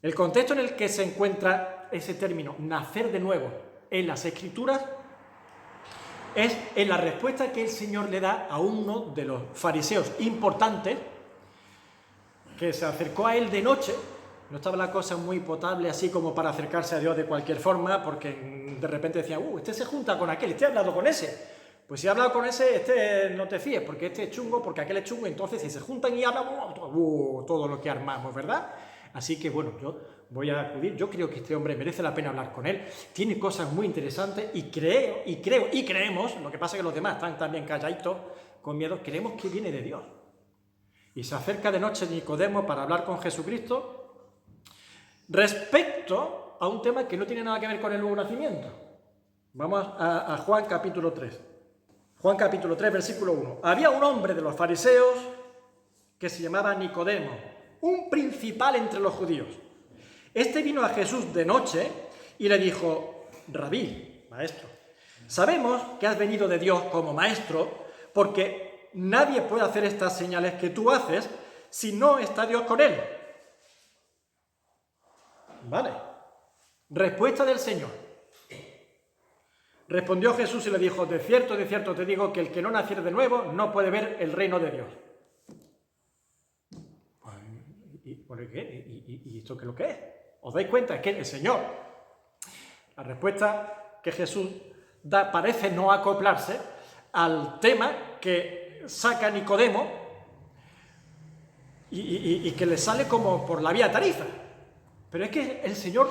El contexto en el que se encuentra ese término, nacer de nuevo, en las Escrituras, es en la respuesta que el Señor le da a uno de los fariseos importantes que se acercó a él de noche. No estaba la cosa muy potable así como para acercarse a Dios de cualquier forma, porque de repente decía, este se junta con aquel, este ha hablado con ese. Pues si ha hablado con ese, este no te fíes, porque este es chungo, porque aquel es chungo, entonces si se juntan y hablan, todo lo que armamos, ¿verdad? Así que bueno, yo voy a acudir, yo creo que este hombre merece la pena hablar con él, tiene cosas muy interesantes y creemos, lo que pasa es que los demás están también calladitos, con miedo, creemos que viene de Dios. Y se acerca de noche Nicodemo para hablar con Jesucristo respecto a un tema que no tiene nada que ver con el nuevo nacimiento. Vamos a Juan capítulo 3. Juan capítulo 3, versículo 1. Había un hombre de los fariseos que se llamaba Nicodemo, un principal entre los judíos. Este vino a Jesús de noche y le dijo, Rabí, maestro, sabemos que has venido de Dios como maestro, porque nadie puede hacer estas señales que tú haces si no está Dios con él. Vale. Respuesta del Señor. Respondió Jesús y le dijo, de cierto te digo que el que no naciere de nuevo no puede ver el reino de Dios. ¿Y esto qué es lo que es? ¿Os dais cuenta? Es que el Señor, la respuesta que Jesús da parece no acoplarse al tema que saca Nicodemo y que le sale como por la vía tarifa. Pero es que el Señor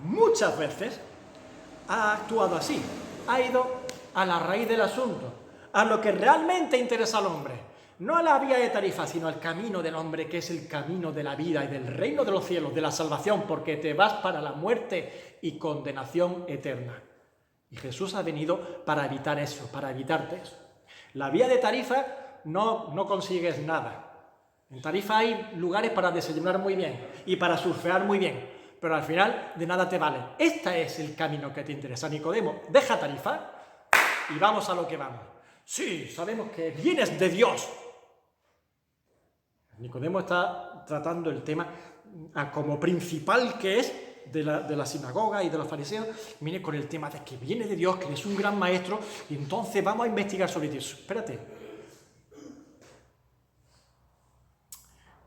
muchas veces ha actuado así, ha ido a la raíz del asunto, a lo que realmente interesa al hombre, no a la vía de tarifa, sino al camino del hombre, que es el camino de la vida y del reino de los cielos, de la salvación, porque te vas para la muerte y condenación eterna. Y Jesús ha venido para evitar eso, para evitarte eso. La vía de tarifa no consigues nada. En Tarifa hay lugares para desayunar muy bien y para surfear muy bien, pero al final de nada te vale. Este es el camino que te interesa, Nicodemo. Deja Tarifa y vamos a lo que vamos. Sí, sabemos que vienes de Dios. Nicodemo está tratando el tema como principal que es de la sinagoga y de los fariseos. Viene con el tema de que viene de Dios, que es un gran maestro, y entonces vamos a investigar sobre eso. Espérate.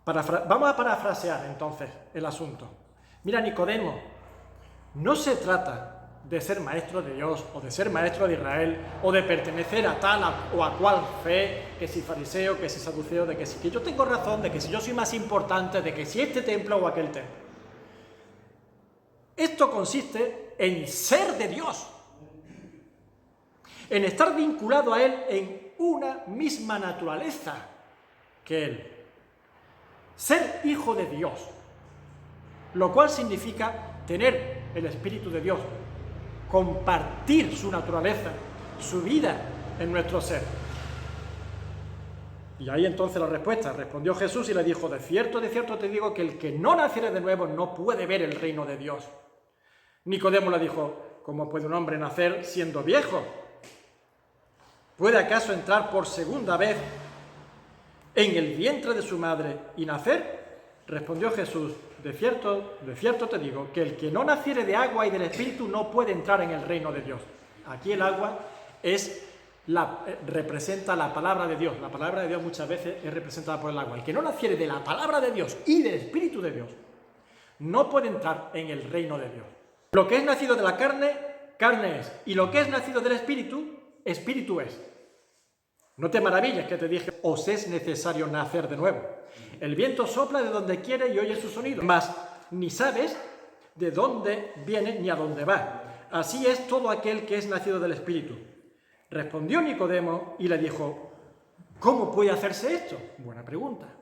Vamos a parafrasear entonces el asunto. Mira, Nicodemo, no se trata de ser maestro de Dios o de ser maestro de Israel o de pertenecer a tal o a cual fe, que si fariseo, que si saduceo, de que si que yo tengo razón, de que si yo soy más importante, de que si este templo o aquel templo. Esto consiste en ser de Dios, en estar vinculado a Él en una misma naturaleza que Él. Ser hijo de Dios, lo cual significa tener el Espíritu de Dios, compartir su naturaleza, su vida en nuestro ser. Y ahí entonces la respuesta, respondió Jesús y le dijo, de cierto te digo que el que no naciere de nuevo no puede ver el reino de Dios. Nicodemo le dijo, ¿cómo puede un hombre nacer siendo viejo? ¿Puede acaso entrar por segunda vez en el vientre de su madre y nacer? Respondió Jesús, de cierto te digo, que el que no naciere de agua y del Espíritu no puede entrar en el reino de Dios. Aquí el agua representa la palabra de Dios. La palabra de Dios muchas veces es representada por el agua. El que no naciere de la palabra de Dios y del Espíritu de Dios no puede entrar en el reino de Dios. Lo que es nacido de la carne, carne es. Y lo que es nacido del Espíritu, Espíritu es. No te maravilles que te dije, os es necesario nacer de nuevo. El viento sopla de donde quiere y oye su sonido, mas ni sabes de dónde viene ni a dónde va. Así es todo aquel que es nacido del Espíritu. Respondió Nicodemo y le dijo, ¿cómo puede hacerse esto? Buena pregunta.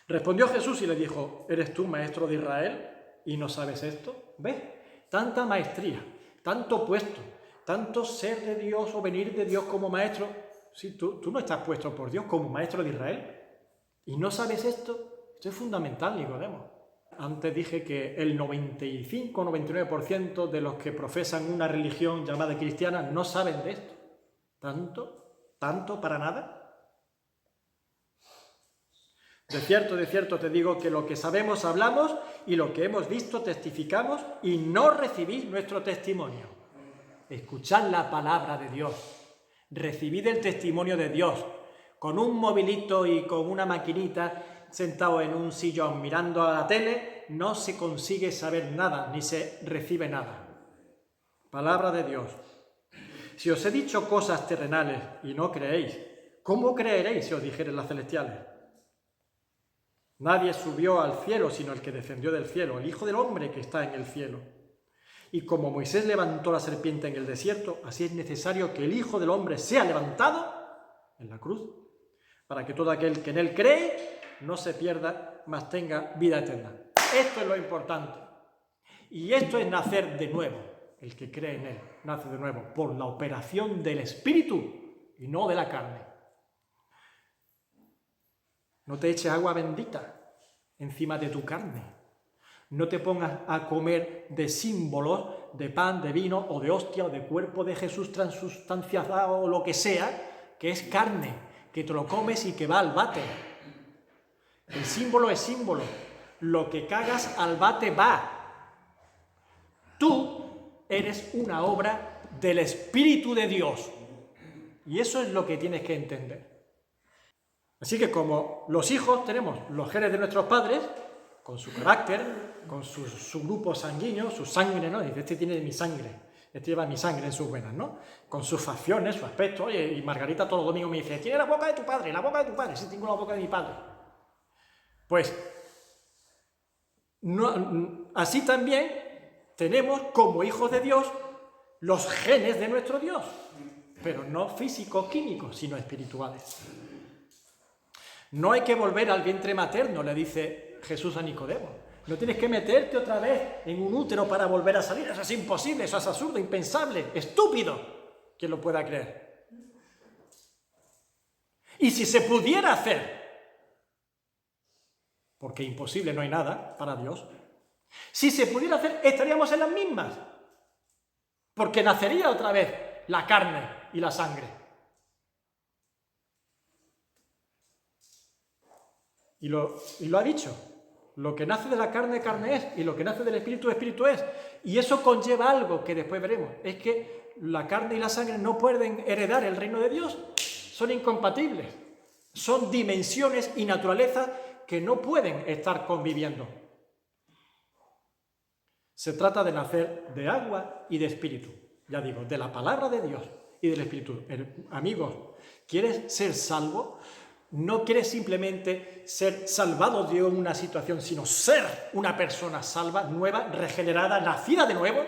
Respondió Jesús y le dijo, ¿eres tú maestro de Israel y no sabes esto? ¿Ves? Tanta maestría, tanto puesto, tanto ser de Dios o venir de Dios como maestro. Si tú no estás puesto por Dios como maestro de Israel y no sabes esto, esto es fundamental, Nicodemo. Antes dije que el 95-99% de los que profesan una religión llamada cristiana no saben de esto. ¿Tanto para nada? De cierto te digo que lo que sabemos hablamos y lo que hemos visto testificamos y no recibís nuestro testimonio. Escuchad la palabra de Dios, recibid el testimonio de Dios. Con un movilito y con una maquinita sentado en un sillón mirando a la tele no se consigue saber nada ni se recibe nada. Palabra de Dios. Si os he dicho cosas terrenales y no creéis, ¿cómo creeréis si os dijere las celestiales? Nadie subió al cielo sino el que descendió del cielo, el Hijo del Hombre que está en el cielo. Y como Moisés levantó la serpiente en el desierto, así es necesario que el Hijo del Hombre sea levantado en la cruz, para que todo aquel que en él cree no se pierda, mas tenga vida eterna. Esto es lo importante. Y esto es nacer de nuevo. El que cree en él nace de nuevo por la operación del Espíritu y no de la carne. No te eches agua bendita encima de tu carne. No te pongas a comer de símbolos, de pan, de vino o de hostia o de cuerpo de Jesús transustanciado o lo que sea, que es carne, que te lo comes y que va al váter. El símbolo es símbolo. Lo que cagas al váter va. Tú eres una obra del Espíritu de Dios. Y eso es lo que tienes que entender. Así que como los hijos tenemos los genes de nuestros padres, con su carácter, con su grupo sanguíneo, su sangre, ¿no? Dice, este tiene mi sangre, este lleva mi sangre en sus venas, ¿no? Con sus facciones, su aspecto. Oye, y Margarita todos los domingos me dice, tiene la boca de tu padre, la boca de tu padre. Sí, tengo la boca de mi padre. Pues, no, así también tenemos como hijos de Dios los genes de nuestro Dios, pero no físicos, químicos, sino espirituales. No hay que volver al vientre materno, le dice Jesús a Nicodemo. No tienes que meterte otra vez en un útero para volver a salir. Eso es imposible, eso es absurdo, impensable, estúpido. ¿Quién lo pueda creer? Y si se pudiera hacer, porque imposible no hay nada para Dios, si se pudiera hacer, estaríamos en las mismas, porque nacería otra vez la carne y la sangre. Y lo ha dicho, lo que nace de la carne, carne es, y lo que nace del espíritu, espíritu es. Y eso conlleva algo que después veremos, es que la carne y la sangre no pueden heredar el reino de Dios, son incompatibles, son dimensiones y naturalezas que no pueden estar conviviendo. Se trata de nacer de agua y de espíritu, ya digo, de la palabra de Dios y del espíritu. Amigos, ¿quieres ser salvo? No quieres simplemente ser salvado de una situación, sino ser una persona salva, nueva, regenerada, nacida de nuevo.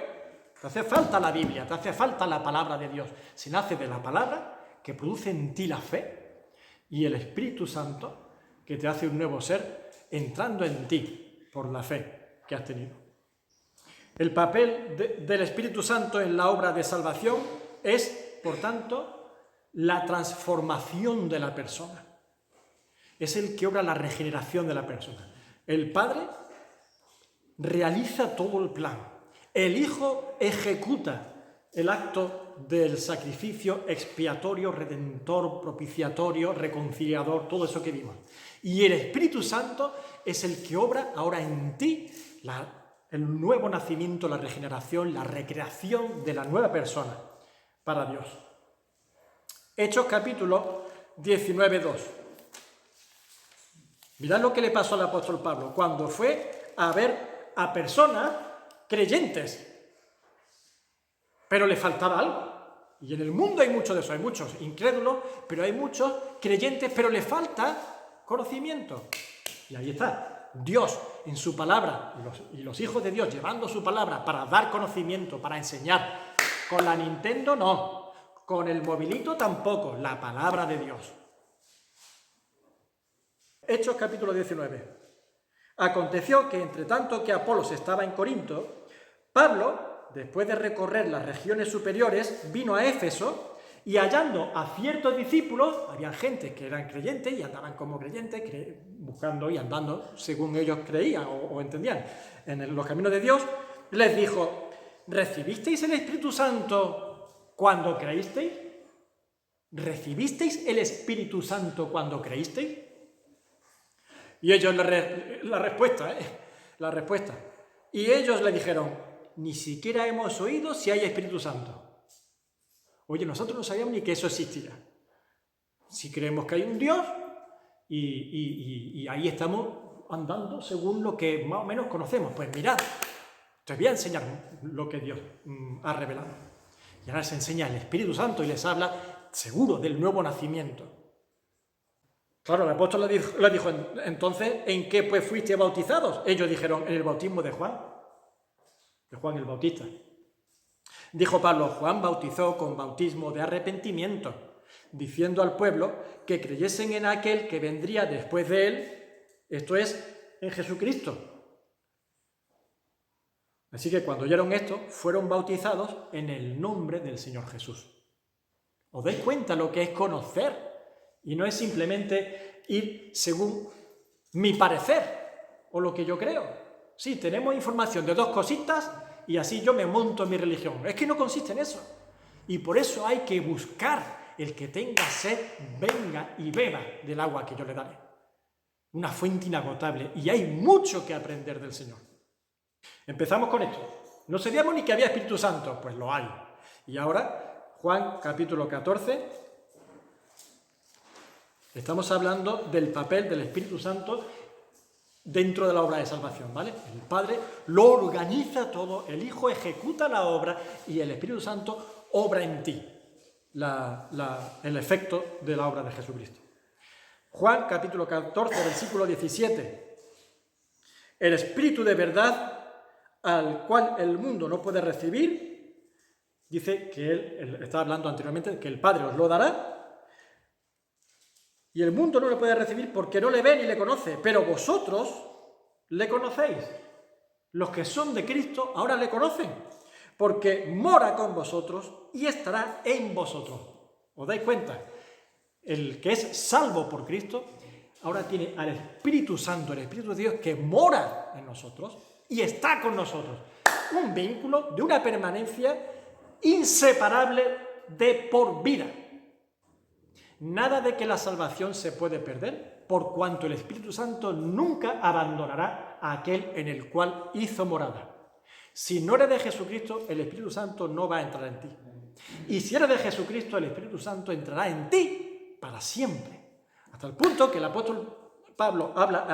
Te hace falta la Biblia, te hace falta la palabra de Dios. Se nace de la palabra que produce en ti la fe y el Espíritu Santo que te hace un nuevo ser entrando en ti por la fe que has tenido. El papel del Espíritu Santo en la obra de salvación es, por tanto, la transformación de la persona. Es el que obra la regeneración de la persona. El Padre realiza todo el plan. El Hijo ejecuta el acto del sacrificio expiatorio, redentor, propiciatorio, reconciliador, todo eso que vimos. Y el Espíritu Santo es el que obra ahora en ti el nuevo nacimiento, la regeneración, la recreación de la nueva persona para Dios. Hechos capítulo 19:2. Mirad lo que le pasó al apóstol Pablo cuando fue a ver a personas creyentes, pero le faltaba algo. Y en el mundo hay mucho de eso, hay muchos incrédulos, pero hay muchos creyentes, pero le falta conocimiento. Y ahí está, Dios en su palabra, y los hijos de Dios llevando su palabra para dar conocimiento, para enseñar. Con la Nintendo no, con el movilito tampoco, la palabra de Dios. Hechos capítulo 19. Aconteció que entre tanto que Apolos estaba en Corinto, Pablo, después de recorrer las regiones superiores, vino a Éfeso y hallando a ciertos discípulos, había gente que eran creyentes y andaban como creyentes, buscando y andando según ellos creían o entendían en los caminos de Dios, les dijo, ¿recibisteis el Espíritu Santo cuando creísteis? ¿Recibisteis el Espíritu Santo cuando creísteis? Y ellos la respuesta. Y ellos le dijeron, ni siquiera hemos oído si hay Espíritu Santo. Oye, nosotros no sabíamos ni que eso existía. Si creemos que hay un Dios y ahí estamos andando según lo que más o menos conocemos. Pues mirad, te voy a enseñar lo que Dios ha revelado. Y ahora les enseña el Espíritu Santo y les habla seguro del nuevo nacimiento. Claro, el apóstol le dijo, entonces, ¿en qué pues fuiste bautizados? Ellos dijeron, en el bautismo de Juan el Bautista. Dijo Pablo, Juan bautizó con bautismo de arrepentimiento, diciendo al pueblo que creyesen en aquel que vendría después de él, esto es, en Jesucristo. Así que cuando oyeron esto, fueron bautizados en el nombre del Señor Jesús. ¿Os dais cuenta lo que es conocer? Y no es simplemente ir según mi parecer o lo que yo creo. Sí, tenemos información de dos cositas y así yo me monto en mi religión. Es que no consiste en eso. Y por eso hay que buscar el que tenga sed, venga y beba del agua que yo le daré. Una fuente inagotable. Y hay mucho que aprender del Señor. Empezamos con esto. No sabíamos ni que había Espíritu Santo. Pues lo hay. Y ahora, Juan capítulo 14. Estamos hablando del papel del Espíritu Santo dentro de la obra de salvación, ¿vale? El Padre lo organiza todo, el Hijo ejecuta la obra y el Espíritu Santo obra en ti el efecto de la obra de Jesucristo. Juan capítulo 14, versículo 17. El Espíritu de verdad al cual el mundo no puede recibir, dice que él estaba hablando anteriormente, que el Padre os lo dará, y el mundo no le puede recibir porque no le ve ni le conoce, pero vosotros le conocéis. Los que son de Cristo ahora le conocen, porque mora con vosotros y estará en vosotros. ¿Os dais cuenta? El que es salvo por Cristo ahora tiene al Espíritu Santo, el Espíritu de Dios, que mora en nosotros y está con nosotros. Un vínculo de una permanencia inseparable de por vida. Nada de que la salvación se puede perder, por cuanto el Espíritu Santo nunca abandonará a aquel en el cual hizo morada. Si no eres de Jesucristo, el Espíritu Santo no va a entrar en ti. Y si eres de Jesucristo, el Espíritu Santo entrará en ti para siempre. Hasta el punto que el apóstol Pablo habla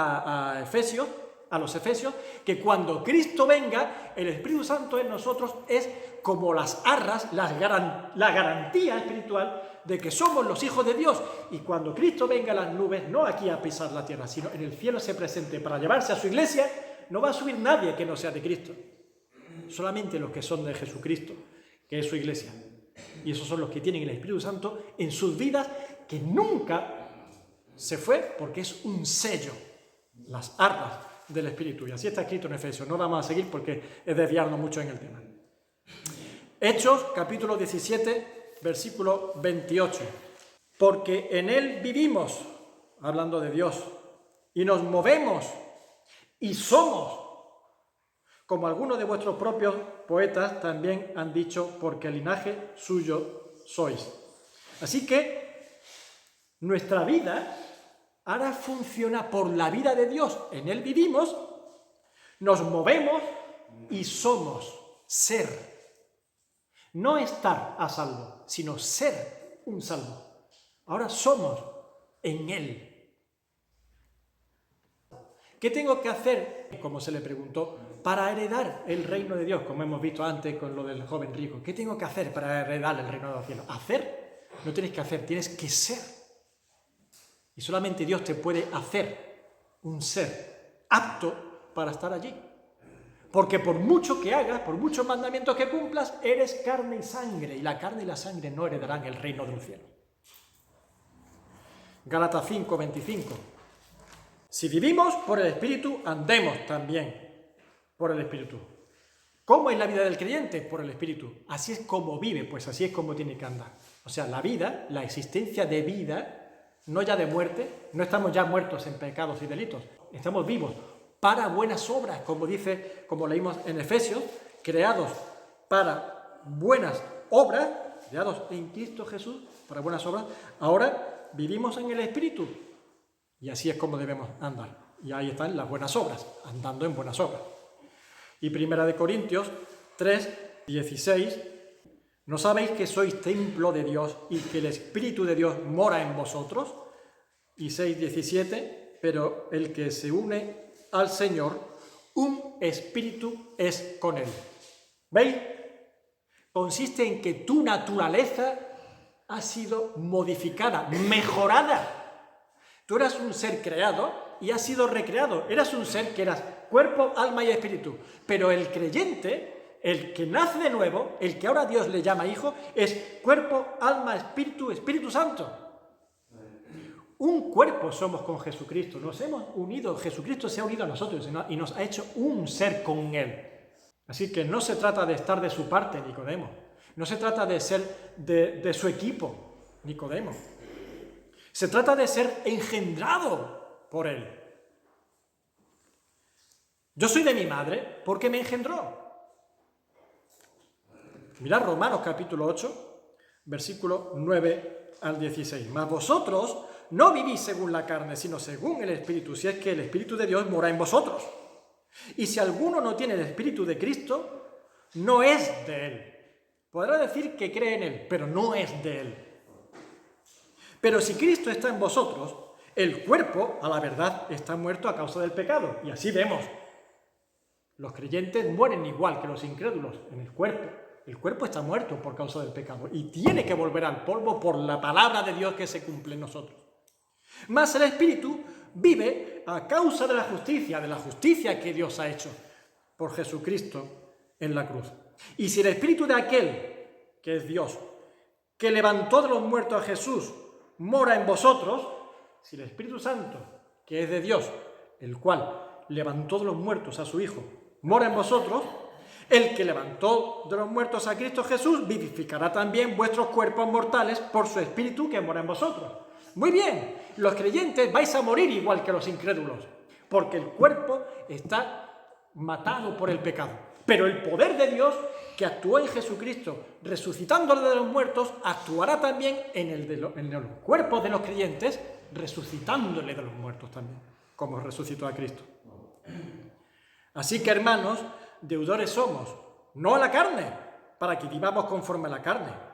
a los Efesios, que cuando Cristo venga, el Espíritu Santo en nosotros es como las arras, la garantía espiritual de que somos los hijos de Dios. Y cuando Cristo venga a las nubes, no aquí a pisar la tierra, sino en el cielo se presente para llevarse a su iglesia, no va a subir nadie que no sea de Cristo. Solamente los que son de Jesucristo, que es su iglesia. Y esos son los que tienen el Espíritu Santo en sus vidas, que nunca se fue, porque es un sello, las arras del Espíritu. Y así está escrito en Efesios. No vamos a seguir porque es desviarnos mucho en el tema. Hechos, capítulo 17, versículo 28. Porque en Él vivimos, hablando de Dios, y nos movemos, y somos, como algunos de vuestros propios poetas también han dicho, porque el linaje suyo sois. Así que nuestra vida ahora funciona por la vida de Dios. En Él vivimos, nos movemos y somos ser. No estar a salvo, sino ser un salvo. Ahora somos en Él. ¿Qué tengo que hacer? Como se le preguntó, para heredar el reino de Dios, como hemos visto antes con lo del joven rico. ¿Qué tengo que hacer para heredar el reino de los cielos? Hacer, no tienes que hacer, tienes que ser. Y solamente Dios te puede hacer un ser apto para estar allí. Porque por mucho que hagas, por muchos mandamientos que cumplas, eres carne y sangre. Y la carne y la sangre no heredarán el reino del cielo. Gálatas 5, 25. Si vivimos por el Espíritu, andemos también por el Espíritu. ¿Cómo es la vida del creyente? Por el Espíritu. Así es como vive, pues así es como tiene que andar. O sea, la vida, la existencia de vida, no ya de muerte, no estamos ya muertos en pecados y delitos, estamos vivos para buenas obras, como dice, como leímos en Efesios, creados para buenas obras, creados en Cristo Jesús para buenas obras. Ahora vivimos en el Espíritu y así es como debemos andar. Y ahí están las buenas obras, andando en buenas obras. Y 1 Corintios 3, 16, ¿no sabéis que sois templo de Dios y que el Espíritu de Dios mora en vosotros? Y 6, 17, pero el que se une al Señor, un espíritu es con él. ¿Veis? Consiste en que tu naturaleza ha sido modificada, mejorada. Tú eras un ser creado y has sido recreado. Eras un ser que eras cuerpo, alma y espíritu. Pero el creyente, el que nace de nuevo, el que ahora Dios le llama hijo, es cuerpo, alma, espíritu, Espíritu Santo. Un cuerpo somos con Jesucristo. Nos hemos unido, Jesucristo se ha unido a nosotros y nos ha hecho un ser con Él. Así que no se trata de estar de su parte, Nicodemo. No se trata de ser de su equipo, Nicodemo. Se trata de ser engendrado por Él. Yo soy de mi madre porque me engendró. Mirad Romanos capítulo 8, versículo 9 al 16. Mas vosotros no vivís según la carne, sino según el Espíritu, si es que el Espíritu de Dios mora en vosotros. Y si alguno no tiene el Espíritu de Cristo, no es de Él. Podrá decir que cree en Él, pero no es de Él. Pero si Cristo está en vosotros, el cuerpo, a la verdad, está muerto a causa del pecado. Y así vemos. Los creyentes mueren igual que los incrédulos en el cuerpo. El cuerpo está muerto por causa del pecado y tiene que volver al polvo por la palabra de Dios que se cumple en nosotros. Mas el Espíritu vive a causa de la justicia que Dios ha hecho por Jesucristo en la cruz. Y si el Espíritu de aquel, que es Dios, que levantó de los muertos a Jesús, mora en vosotros, si el Espíritu Santo, que es de Dios, el cual levantó de los muertos a su Hijo, mora en vosotros, el que levantó de los muertos a Cristo Jesús vivificará también vuestros cuerpos mortales por su Espíritu que mora en vosotros. Muy bien, los creyentes vais a morir igual que los incrédulos, porque el cuerpo está matado por el pecado. Pero el poder de Dios, que actuó en Jesucristo, resucitándole de los muertos, actuará también en el cuerpo de los creyentes, resucitándole de los muertos también, como resucitó a Cristo. Así que, hermanos, deudores somos, no a la carne, para que vivamos conforme a la carne.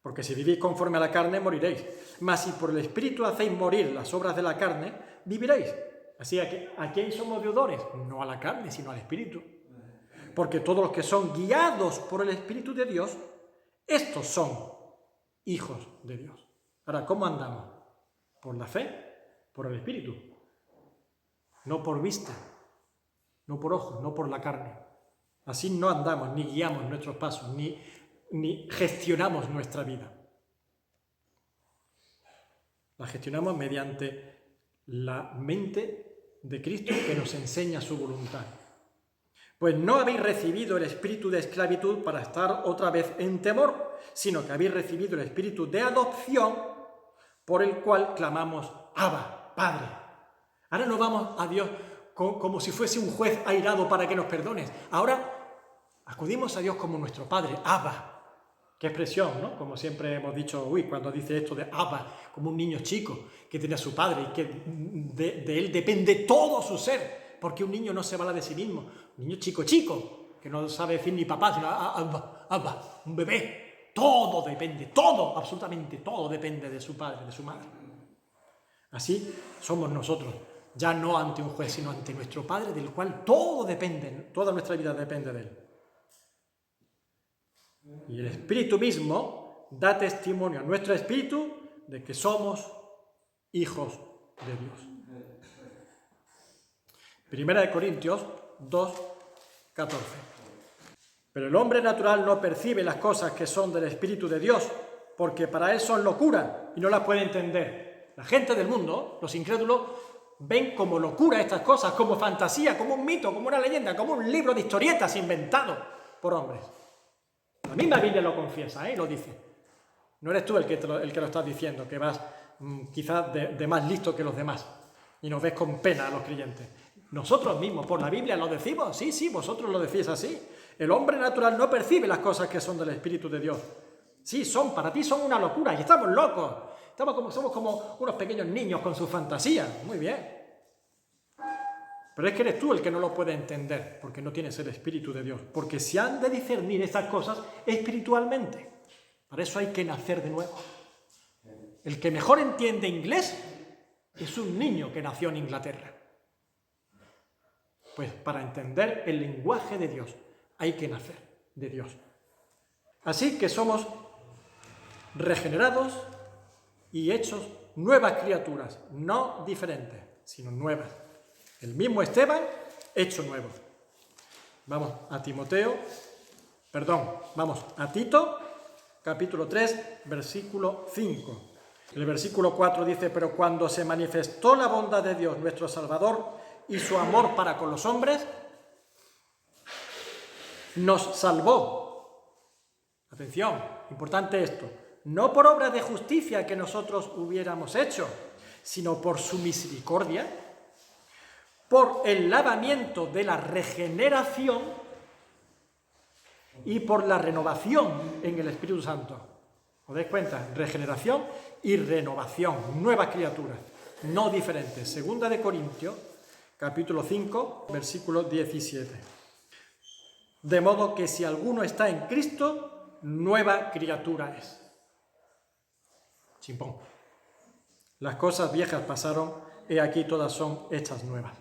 Porque si vivís conforme a la carne, moriréis. Mas si por el Espíritu hacéis morir las obras de la carne, viviréis. Así que, ¿a quién somos deudores? No a la carne, sino al Espíritu. Porque todos los que son guiados por el Espíritu de Dios, estos son hijos de Dios. Ahora, ¿cómo andamos? Por la fe, por el Espíritu. No por vista, no por ojos, no por la carne. Así no andamos, ni guiamos nuestros pasos, ni gestionamos nuestra vida. La gestionamos mediante la mente de Cristo que nos enseña su voluntad. Pues no habéis recibido el espíritu de esclavitud para estar otra vez en temor, sino que habéis recibido el espíritu de adopción por el cual clamamos, Abba, Padre. Ahora no vamos a Dios como si fuese un juez airado para que nos perdones. Ahora acudimos a Dios como nuestro Padre, Abba. Qué expresión, ¿no? Como siempre hemos dicho, cuando dice esto de Abba, como un niño chico que tiene a su padre y que de él depende todo su ser, porque un niño no se vala de sí mismo. Un niño chico, que no sabe decir ni papá, sino Abba, un bebé. Todo depende, todo, absolutamente todo depende de su padre, de su madre. Así somos nosotros, ya no ante un juez, sino ante nuestro Padre, del cual todo depende, toda nuestra vida depende de él. Y el Espíritu mismo da testimonio a nuestro espíritu de que somos hijos de Dios. Primera de Corintios 2, 14. Pero el hombre natural no percibe las cosas que son del Espíritu de Dios, porque para él son locura y no las puede entender. La gente del mundo, los incrédulos, ven como locura estas cosas, como fantasía, como un mito, como una leyenda, como un libro de historietas inventado por hombres. La misma Biblia lo confiesa, lo dice. No eres tú el que lo estás diciendo, que vas quizás de más listo que los demás y nos ves con pena a los creyentes. Nosotros mismos, por la Biblia, lo decimos. Sí, vosotros lo decís así. El hombre natural no percibe las cosas que son del Espíritu de Dios. Sí, para ti son una locura y estamos locos. Somos como unos pequeños niños con su fantasía. Muy bien. Pero es que eres tú el que no lo puede entender, porque no tienes el Espíritu de Dios. Porque se han de discernir estas cosas espiritualmente. Para eso hay que nacer de nuevo. El que mejor entiende inglés es un niño que nació en Inglaterra. Pues para entender el lenguaje de Dios hay que nacer de Dios. Así que somos regenerados y hechos nuevas criaturas, no diferentes, sino nuevas. El mismo Esteban, hecho nuevo. Vamos a Tito, capítulo 3, versículo 5. El versículo 4 dice, pero cuando se manifestó la bondad de Dios, nuestro Salvador, y su amor para con los hombres, nos salvó. Atención, importante esto. No por obra de justicia que nosotros hubiéramos hecho, sino por su misericordia, por el lavamiento de la regeneración y por la renovación en el Espíritu Santo. ¿Os dais cuenta? Regeneración y renovación, nuevas criaturas, no diferentes. Segunda de Corintios, capítulo 5, versículo 17. De modo que si alguno está en Cristo, nueva criatura es. Chimpón. Las cosas viejas pasaron, he aquí todas son hechas nuevas.